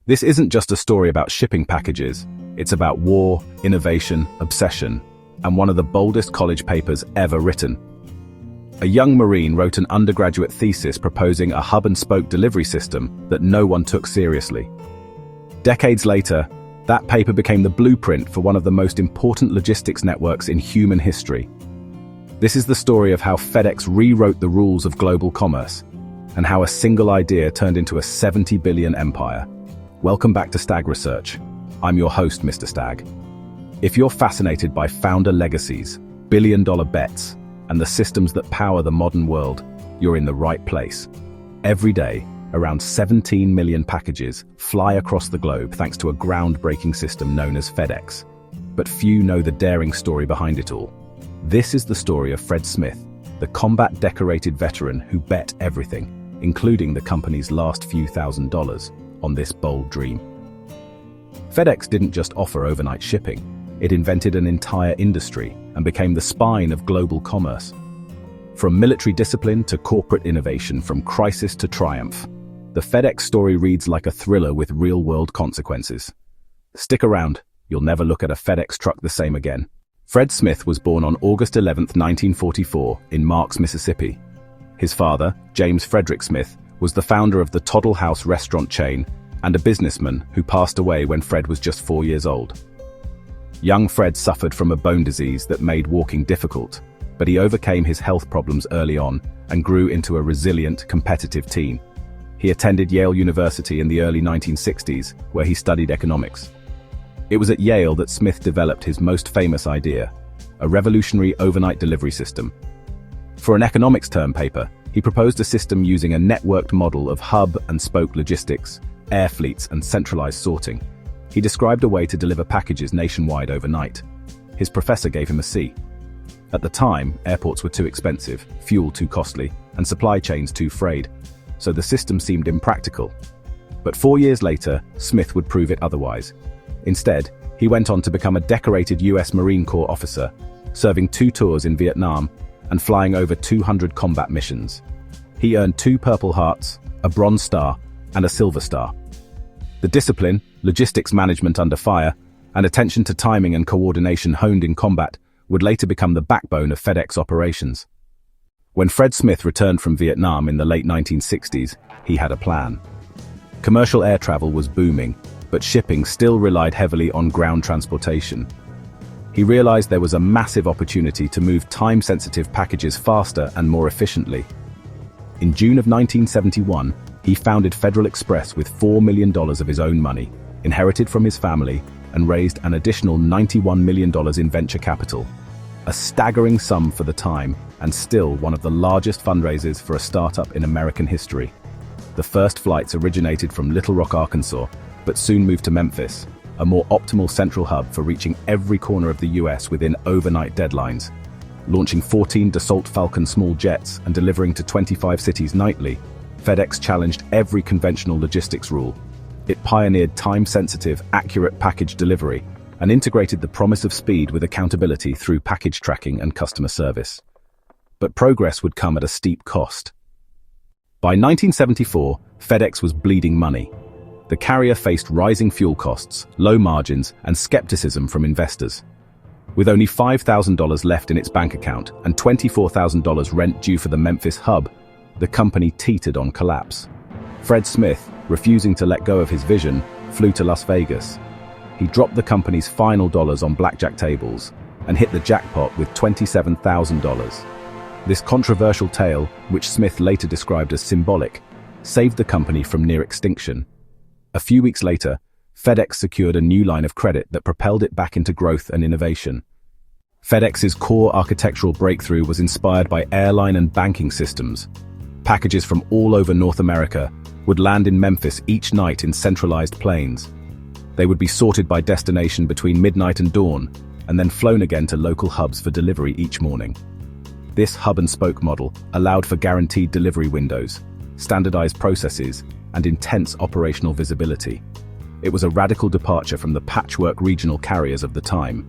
This isn't just a story about shipping packages, it's about war, innovation, obsession, and one of the boldest college papers ever written. A young Marine wrote an undergraduate thesis proposing a hub-and-spoke delivery system that no one took seriously. Decades later, that paper became the blueprint for one of the most important logistics networks in human history. This is the story of how FedEx rewrote the rules of global commerce, and how a single idea turned into a 70 billion empire. Welcome back to Stag Research. I'm your host, Mr. Stag. If you're fascinated by founder legacies, billion-dollar bets, and the systems that power the modern world, you're in the right place. Every day, around 17 million packages fly across the globe thanks to a groundbreaking system known as FedEx. But few know the daring story behind it all. This is the story of Fred Smith, the combat-decorated veteran who bet everything, including the company's last few $1,000s, on this bold dream. FedEx didn't just offer overnight shipping, it invented an entire industry and became the spine of global commerce. From military discipline to corporate innovation, from crisis to triumph, the FedEx story reads like a thriller with real-world consequences. Stick around, you'll never look at a FedEx truck the same again. Fred Smith was born on August 11, 1944, in Marks, Mississippi. His father, James Frederick Smith, was the founder of the Toddle House restaurant chain and a businessman who passed away when Fred was just 4 years old. Young Fred suffered from a bone disease that made walking difficult, but he overcame his health problems early on and grew into a resilient, competitive teen. He attended Yale University in the early 1960s, where he studied economics. It was at Yale that Smith developed his most famous idea, a revolutionary overnight delivery system. For an economics term paper, he proposed a system using a networked model of hub-and-spoke logistics, air fleets, and centralized sorting. He described a way to deliver packages nationwide overnight. His professor gave him a C. At the time, airports were too expensive, fuel too costly, and supply chains too frayed, so the system seemed impractical. But 4 years later, Smith would prove it otherwise. Instead, he went on to become a decorated US Marine Corps officer, serving 2 tours in Vietnam and flying over 200 combat missions. He earned 2 Purple Hearts, a Bronze Star, and a Silver Star. The discipline, logistics management under fire, and attention to timing and coordination honed in combat would later become the backbone of FedEx operations. When Fred Smith returned from Vietnam in the late 1960s, he had a plan. Commercial air travel was booming, but shipping still relied heavily on ground transportation. He realized there was a massive opportunity to move time-sensitive packages faster and more efficiently. In June of 1971, he founded Federal Express with $4 million of his own money, inherited from his family, and raised an additional $91 million in venture capital. A staggering sum for the time, and still one of the largest fundraisers for a startup in American history. The first flights originated from Little Rock, Arkansas, but soon moved to Memphis, a more optimal central hub for reaching every corner of the US within overnight deadlines. Launching 14 Dassault Falcon small jets and delivering to 25 cities nightly, FedEx challenged every conventional logistics rule. It pioneered time-sensitive, accurate package delivery and integrated the promise of speed with accountability through package tracking and customer service. But progress would come at a steep cost. By 1974, FedEx was bleeding money. The carrier faced rising fuel costs, low margins, and skepticism from investors. With only $5,000 left in its bank account and $24,000 rent due for the Memphis Hub, the company teetered on collapse. Fred Smith, refusing to let go of his vision, flew to Las Vegas. He dropped the company's final dollars on blackjack tables and hit the jackpot with $27,000. This controversial tale, which Smith later described as symbolic, saved the company from near extinction. A few weeks later, FedEx secured a new line of credit that propelled it back into growth and innovation. FedEx's core architectural breakthrough was inspired by airline and banking systems. Packages from all over North America would land in Memphis each night in centralized planes. They would be sorted by destination between midnight and dawn, and then flown again to local hubs for delivery each morning. This hub-and-spoke model allowed for guaranteed delivery windows, standardized processes, and intense operational visibility. It was a radical departure from the patchwork regional carriers of the time.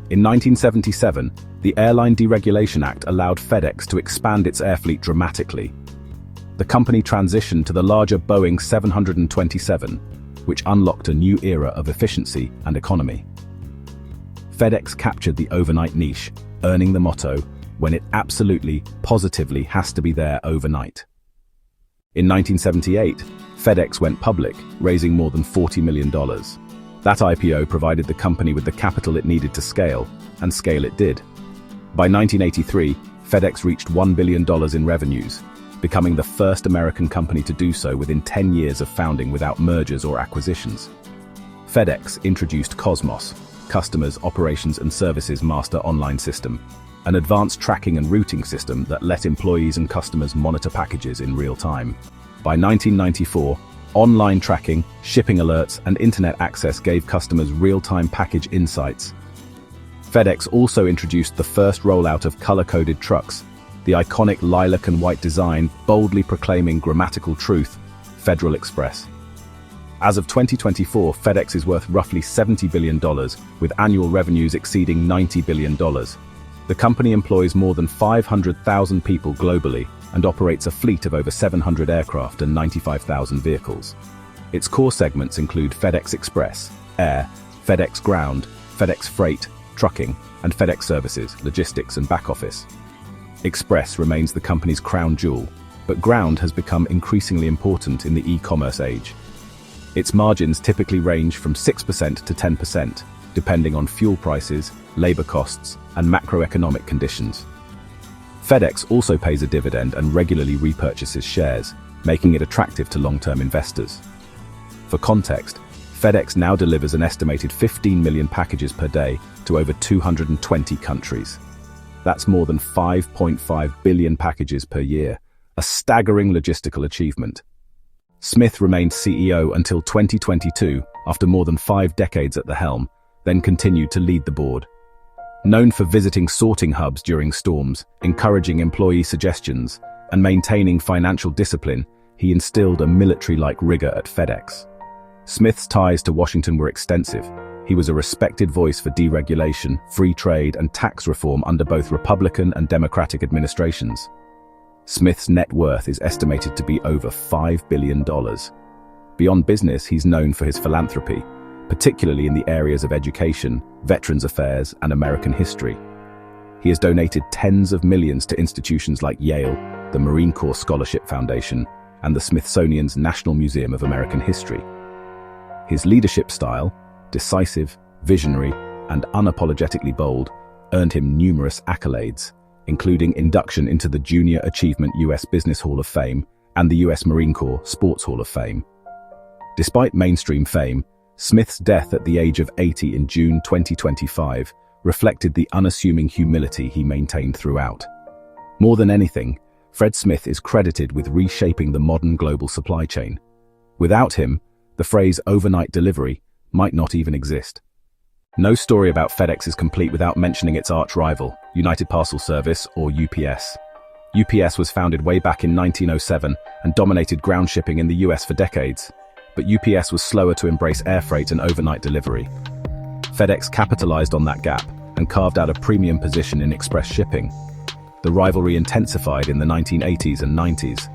In 1977, the Airline Deregulation Act allowed FedEx to expand its air fleet dramatically. The company transitioned to the larger Boeing 727, which unlocked a new era of efficiency and economy. FedEx captured the overnight niche, earning the motto, "When it absolutely, positively has to be there overnight." In 1978, FedEx went public, raising more than $40 million. That IPO provided the company with the capital it needed to scale, and scale it did. By 1983, FedEx reached $1 billion in revenues, becoming the first American company to do so within 10 years of founding without mergers or acquisitions. FedEx introduced Cosmos, Customers, Operations and Services Master Online System, an advanced tracking and routing system that let employees and customers monitor packages in real time. By 1994, online tracking, shipping alerts, and internet access gave customers real-time package insights. FedEx also introduced the first rollout of color-coded trucks, the iconic lilac and white design boldly proclaiming grammatical truth, Federal Express. As of 2024, FedEx is worth roughly $70 billion, with annual revenues exceeding $90 billion. The company employs more than 500,000 people globally and operates a fleet of over 700 aircraft and 95,000 vehicles. Its core segments include FedEx Express, Air, FedEx Ground, FedEx Freight, Trucking, and FedEx Services, Logistics and Back Office. Express remains the company's crown jewel, but Ground has become increasingly important in the e-commerce age. Its margins typically range from 6% to 10%, depending on fuel prices, labor costs, and macroeconomic conditions. FedEx also pays a dividend and regularly repurchases shares, making it attractive to long-term investors. For context, FedEx now delivers an estimated 15 million packages per day to over 220 countries. That's more than 5.5 billion packages per year, a staggering logistical achievement. Smith remained CEO until 2022, after more than 5 decades at the helm, then continued to lead the board. Known for visiting sorting hubs during storms, encouraging employee suggestions, and maintaining financial discipline, he instilled a military-like rigor at FedEx. Smith's ties to Washington were extensive. He was a respected voice for deregulation, free trade, and tax reform under both Republican and Democratic administrations. Smith's net worth is estimated to be over $5 billion. Beyond business, he's known for his philanthropy, particularly in the areas of education, veterans affairs, and American history. He has donated tens of millions to institutions like Yale, the Marine Corps Scholarship Foundation, and the Smithsonian's National Museum of American History. His leadership style, decisive, visionary, and unapologetically bold, earned him numerous accolades, including induction into the Junior Achievement U.S. Business Hall of Fame and the U.S. Marine Corps Sports Hall of Fame. Despite mainstream fame, Smith's death at the age of 80 in June 2025 reflected the unassuming humility he maintained throughout. More than anything, Fred Smith is credited with reshaping the modern global supply chain. Without him, the phrase overnight delivery might not even exist. No story about FedEx is complete without mentioning its arch-rival, United Parcel Service, or UPS. UPS was founded way back in 1907 and dominated ground shipping in the US for decades. But UPS was slower to embrace air freight and overnight delivery. FedEx capitalized on that gap and carved out a premium position in express shipping. The rivalry intensified in the 1980s and 90s.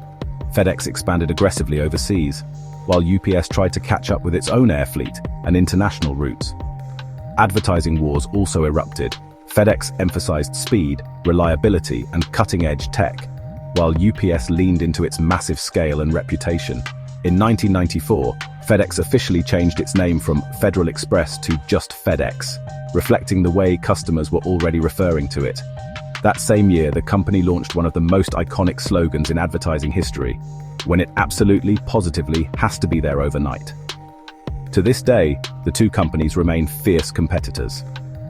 FedEx expanded aggressively overseas, while UPS tried to catch up with its own air fleet and international routes. Advertising wars also erupted. FedEx emphasized speed, reliability, and cutting-edge tech, while UPS leaned into its massive scale and reputation. In 1994, FedEx officially changed its name from Federal Express to just FedEx, reflecting the way customers were already referring to it. That same year, the company launched one of the most iconic slogans in advertising history, "When it absolutely, positively has to be there overnight." To this day, the two companies remain fierce competitors.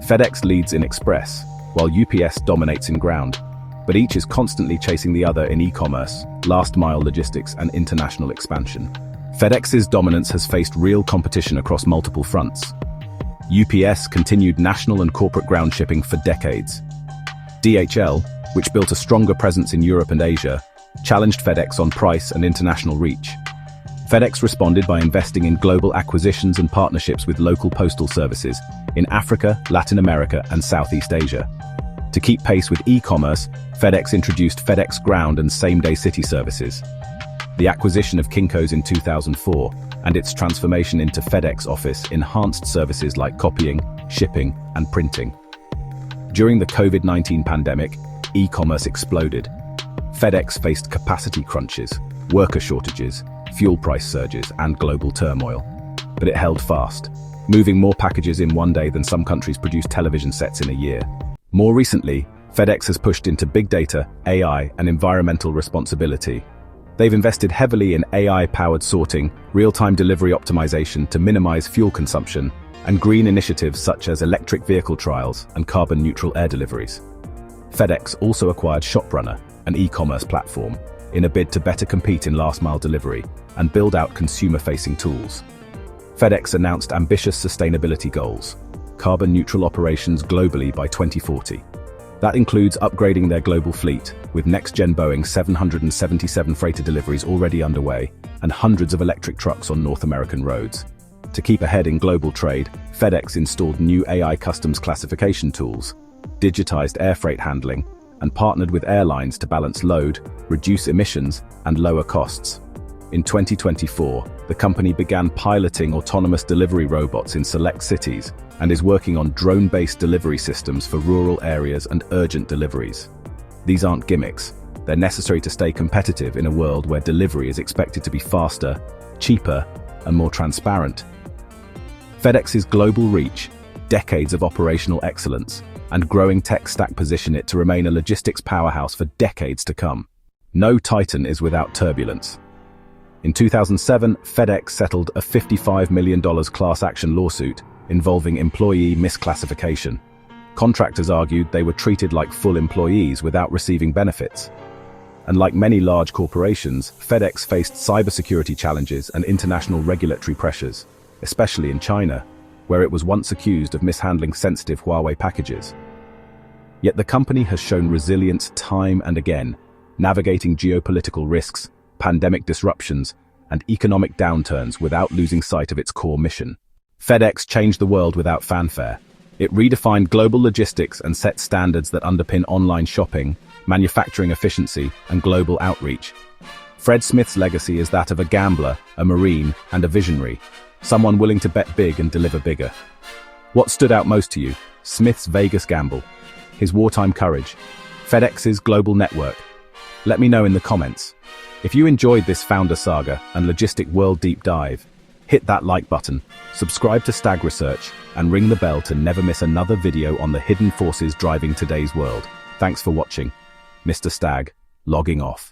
FedEx leads in express, while UPS dominates in ground, but each is constantly chasing the other in e-commerce, last-mile logistics, and international expansion. FedEx's dominance has faced real competition across multiple fronts. UPS continued national and corporate ground shipping for decades. DHL, which built a stronger presence in Europe and Asia, challenged FedEx on price and international reach. FedEx responded by investing in global acquisitions and partnerships with local postal services in Africa, Latin America, and Southeast Asia. To keep pace with e-commerce, FedEx introduced FedEx Ground and same-day city services. The acquisition of Kinko's in 2004 and its transformation into FedEx Office enhanced services like copying, shipping, and printing. During the COVID-19 pandemic, e-commerce exploded. FedEx faced capacity crunches, worker shortages, fuel price surges, and global turmoil. But it held fast, moving more packages in one day than some countries produce television sets in a year. More recently, FedEx has pushed into big data, AI, and environmental responsibility. They've invested heavily in AI-powered sorting, real-time delivery optimization to minimize fuel consumption, and green initiatives such as electric vehicle trials and carbon-neutral air deliveries. FedEx also acquired ShopRunner, an e-commerce platform, in a bid to better compete in last-mile delivery and build out consumer-facing tools. FedEx announced ambitious sustainability goals, carbon-neutral operations globally by 2040. That includes upgrading their global fleet, with next-gen Boeing 777 freighter deliveries already underway and hundreds of electric trucks on North American roads. To keep ahead in global trade, FedEx installed new AI customs classification tools, digitized air freight handling, and partnered with airlines to balance load, reduce emissions, and lower costs. In 2024, the company began piloting autonomous delivery robots in select cities and is working on drone-based delivery systems for rural areas and urgent deliveries. These aren't gimmicks. They're necessary to stay competitive in a world where delivery is expected to be faster, cheaper, and more transparent. FedEx's global reach, decades of operational excellence, and growing tech stack position it to remain a logistics powerhouse for decades to come. No titan is without turbulence. In 2007, FedEx settled a $55 million class action lawsuit involving employee misclassification. Contractors argued they were treated like full employees without receiving benefits. And like many large corporations, FedEx faced cybersecurity challenges and international regulatory pressures, especially in China, where it was once accused of mishandling sensitive Huawei packages. Yet the company has shown resilience time and again, navigating geopolitical risks, pandemic disruptions, and economic downturns without losing sight of its core mission. FedEx changed the world without fanfare. It redefined global logistics and set standards that underpin online shopping, manufacturing efficiency, and global outreach. Fred Smith's legacy is that of a gambler, a marine, and a visionary, someone willing to bet big and deliver bigger. What stood out most to you? Smith's Vegas gamble, his wartime courage, FedEx's global network? Let me know in the comments. If you enjoyed this founder saga and logistic world deep dive, hit that like button, subscribe to Stag Research, and ring the bell to never miss another video on the hidden forces driving today's world. Thanks for watching. Mr. Stag, logging off.